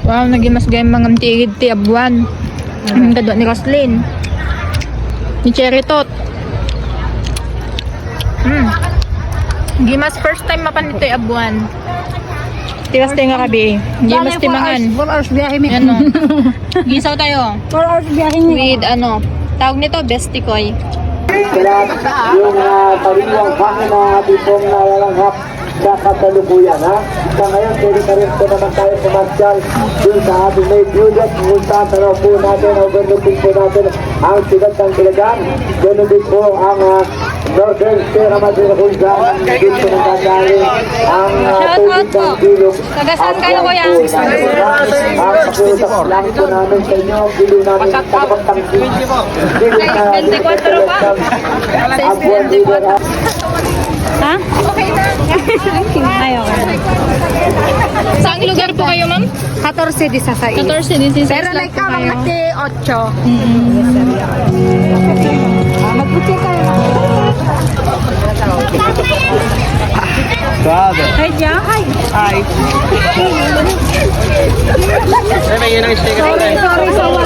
Wow, naging mas gayang mga tigid ti abuan. Ang gadwa ni Roslyn. Ni Cherry Tot. Gimas first time mapan ito abuan. Tiwas tayo nga kabi. Gimas timangan. 4 hours biyahe mi. Ano? Gisaw tayo. 4 hours biyahe mi. With ano, tawag nito, Bestikoy. Yung pariwang hangin na ating pong nalalanghap sa kasalukuyan, ha? Sa ngayon, pwede na rin po naman tayo pumasyal dun sa ating may budget. Punta, tanaw po natin, o ganupin po natin ang sigat ng Kilagan. Ganupin po ang Northern Sierra Madre kung saan dito nakadali ang tubig ng bilog. Tagasaan kayo, kuya? Ang pakiusap lang po namin sa inyo, bilo namin pagpagtanggi. Bilo na 24 ba? Abuan River. Ha? Okay na. Ayaw. Saan lugar po kayo, ma'am? 14 di sa 6. 14 din si Pero like ka, mga 8. Magputi kayo. Hi, Jack. Hi. Sorry, sorry.